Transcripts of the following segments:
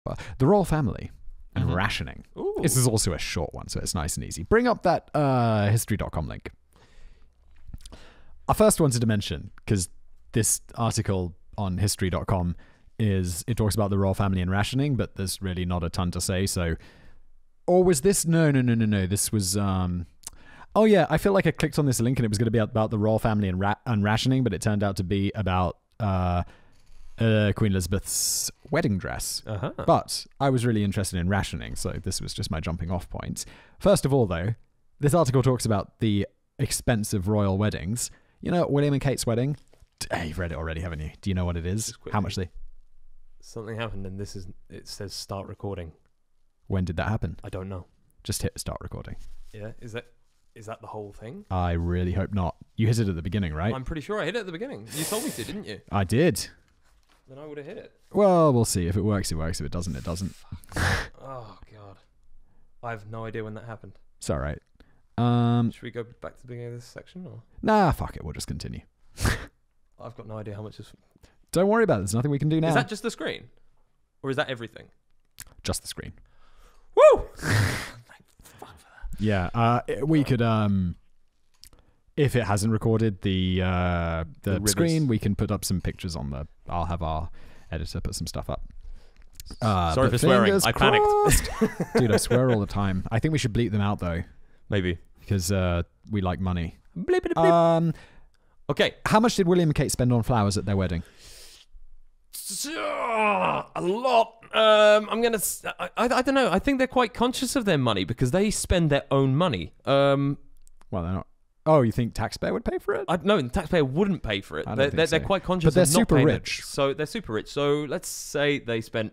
The royal family and Mhm. rationing. Ooh. This is also a short one, so it's nice and easy. Bring up that history.com link. I first wanted to mention, because this article on history.com it talks about the royal family and rationing, but there's really not a ton to say. So, or was this? No. This was. Oh yeah, I feel like I clicked on this link and it was going to be about the royal family and rationing, but it turned out to be about Queen Elizabeth's wedding dress. Uh-huh. But I was really interested in rationing, so this was just my jumping off point. First of all, though, this article talks about the expensive royal weddings. You know, William and Kate's wedding. You've read it already, haven't you? Do you know what it is? How much they? Something happened, and it says start recording. When did that happen? I don't know. Just hit start recording. Yeah, is that the whole thing? I really hope not. You hit it at the beginning, right? I'm pretty sure I hit it at the beginning. You told me to, didn't you? I did. Then I would have hit it. Well, we'll see. If it works, it works. If it doesn't, it doesn't. Oh god, I have no idea when that happened. It's all right. Should we go back to the beginning of this section, or? Nah, fuck it. We'll just continue. I've got no idea how much is. Don't worry about it. There's nothing we can do now. Is that just the screen, or is that everything? Just the screen. Woo! Yeah. We could. If it hasn't recorded the screen, we can put up some pictures on the. I'll have our editor put some stuff up. Sorry for swearing. I panicked. Dude, I swear all the time. I think we should bleep them out though. Maybe. Because we like money. Bleep it, bleep. Okay. How much did William and Kate spend on flowers at their wedding? A lot. I'm gonna. I don't know. I think they're quite conscious of their money because they spend their own money. Well, they're not. Oh, you think taxpayer would pay for it? No, the taxpayer wouldn't pay for it. They're quite conscious. But they're of not super paying rich. It. So they're super rich. So let's say they spent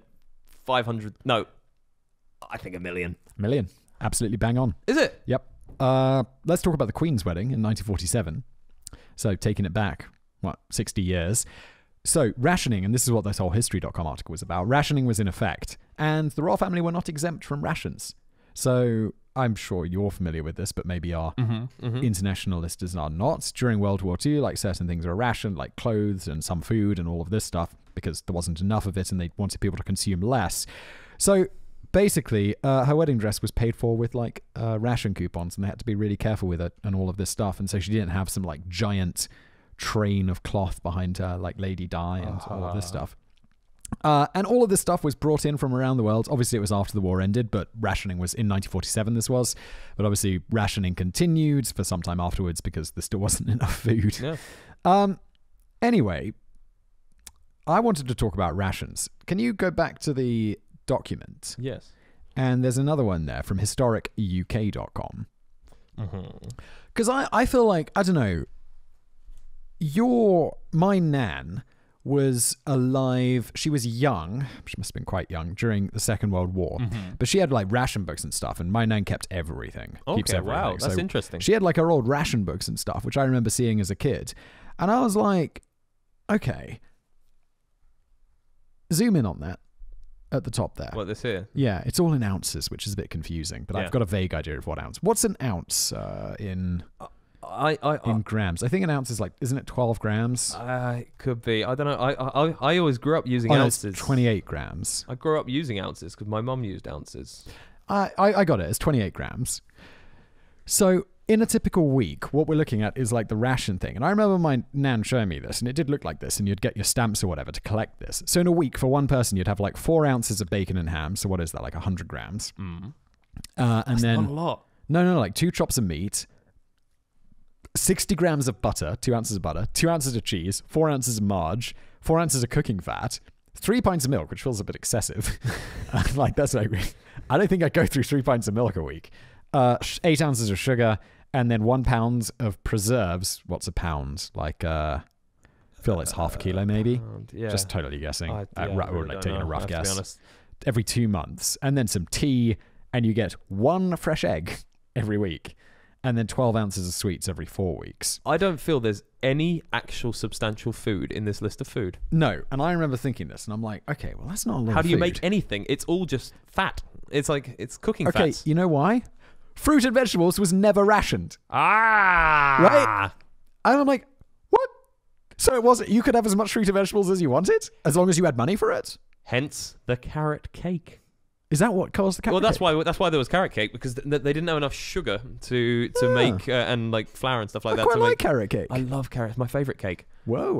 500. No, I think $1 million. $1 million. Absolutely bang on. Is it? Yep. Let's talk about the Queen's wedding in 1947. So taking it back, 60 years. So rationing, and this is what this whole history.com article was about, rationing was in effect, and the royal family were not exempt from rations. So I'm sure you're familiar with this, but maybe our international listeners are not. During World War II, like certain things were rationed, like clothes and some food and all of this stuff, because there wasn't enough of it and they wanted people to consume less. So basically, her wedding dress was paid for with like ration coupons, and they had to be really careful with it and all of this stuff. And so she didn't have some like giant train of cloth behind her like Lady Di and all of this stuff. And all of this stuff was brought in from around the world. Obviously, it was after the war ended, but rationing was in 1947, this was. But obviously, rationing continued for some time afterwards because there still wasn't enough food. Yeah. Anyway, I wanted to talk about rations. Can you go back to the document? Yes. And there's another one there from historicuk.com. Because I feel like, I don't know, my nan was alive. She was young. She must have been quite young during the Second World War. But she had like ration books and stuff, and my nan kept everything. Keeps everything. Wow, that's so interesting. She had like her old ration books and stuff, which I remember seeing as a kid. And I was like, okay, zoom in on that at the top there. What, this here? Yeah, it's all in ounces, which is a bit confusing, but I've got a vague idea of what ounce. What's an ounce in grams? I think an ounce is like, isn't it 12 grams? It could be. I don't know. I always grew up using ounces. It's 28 grams. I grew up using ounces because my mum used ounces. I got it. It's 28 grams. So in a typical week, what we're looking at is like the ration thing. And I remember my nan showing me this, and it did look like this, and you'd get your stamps or whatever to collect this. So in a week, for one person, you'd have like 4 ounces of bacon and ham. So what is that, like 100 grams? That's not a lot. No, like 2 chops of meat, 60 grams of butter, 2 ounces of butter, 2 ounces of cheese, 4 ounces of marge, 4 ounces of cooking fat, 3 pints of milk, which feels a bit excessive. Like, that's like, I don't think I'd go through 3 pints of milk a week. 8 ounces of sugar, and then 1 pound of preserves. What's a pound? Like, I feel it's half a kilo, maybe. Yeah. Just totally guessing. Or like taking a rough guess. To be honest. Every 2 months, and then some tea, and you get 1 fresh egg every week. And then 12 ounces of sweets every 4 weeks. I don't feel there's any actual substantial food in this list of food. No, and I remember thinking this, and I'm like, okay, well, that's not a lot of food. How do you make anything? It's all just fat. It's like, it's cooking fat. Okay, you know why? Fruit and vegetables was never rationed. Right? And I'm like, what? So it wasn't, you could have as much fruit and vegetables as you wanted, as long as you had money for it? Hence the carrot cake. Is that what caused the carrot Well, that's cake? why there was carrot cake, because they didn't have enough sugar to make and like flour and stuff like I that. quite to like make. carrot cake. I love carrot. It's my favorite cake. Whoa,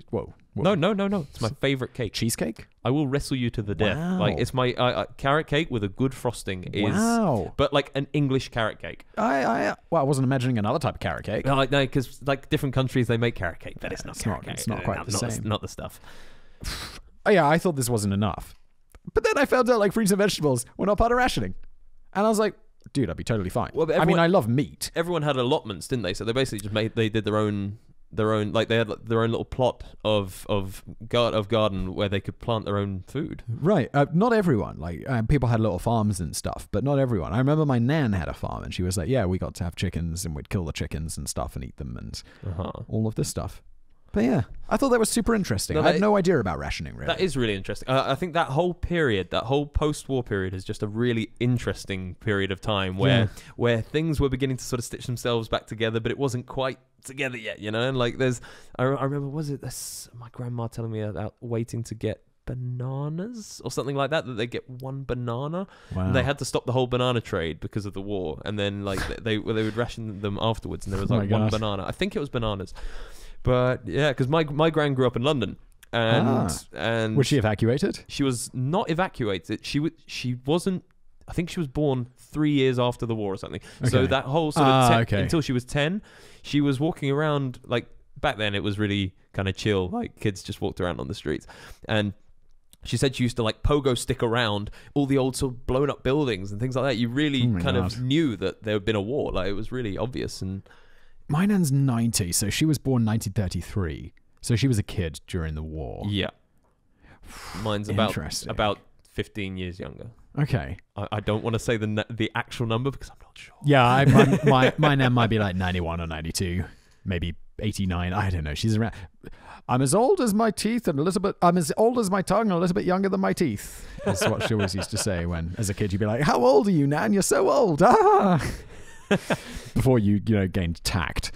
whoa. No. It's my favorite cake. Cheesecake? I will wrestle you to the death. Wow. Like, it's my carrot cake with a good frosting is. Wow. But like an English carrot cake. I wasn't imagining another type of carrot cake. No, because like different countries they make carrot cake, but it's not It's carrot not- cake. it's not quite the same. Not the stuff. Oh, yeah, I thought this wasn't enough. But then I found out like fruits and vegetables were not part of rationing. And I was like, dude, I'd be totally fine. Well, but I mean, everyone- I love meat. Everyone had allotments, didn't they? So they basically just they did their own like they had their own little plot of garden where they could plant their own food. Right. Not everyone. Like, people had little farms and stuff, but not everyone. I remember my nan had a farm, and she was like, yeah, we got to have chickens, and we'd kill the chickens and stuff and eat them and all of this stuff. But yeah, I thought that was super interesting. No, I had no idea about rationing, really. That is really interesting. I think that whole period, that whole post-war period, is just a really interesting period of time where things were beginning to sort of stitch themselves back together, but it wasn't quite together yet, you know. And like, I remember, was it my grandma telling me about waiting to get bananas or something like that they get one banana. Wow. And they had to stop the whole banana trade because of the war, and then like they would ration them afterwards, and there was like one banana. I think it was bananas. But yeah, because my gran grew up in London, and was she evacuated? She was not evacuated. She wasn't. I think she was born 3 years after the war or something. Okay. So that whole sort of until she was 10, she was walking around. Like back then, it was really kind of chill. Like kids just walked around on the streets, and she said she used to like pogo stick around all the old sort of blown up buildings and things like that. You really of knew that there had been a war. Like it was really obvious. And my nan's 90, so she was born 1933. So she was a kid during the war. Yeah. Mine's about 15 years younger. Okay. I don't want to say the actual number because I'm not sure. Yeah, my nan might be like 91 or 92, maybe 89. I don't know. She's around. I'm as old as my teeth and I'm as old as my tongue and a little bit younger than my teeth. That's what she always used to say when, as a kid, you'd be like, how old are you, Nan? You're so old. Ah! Before you gained tact.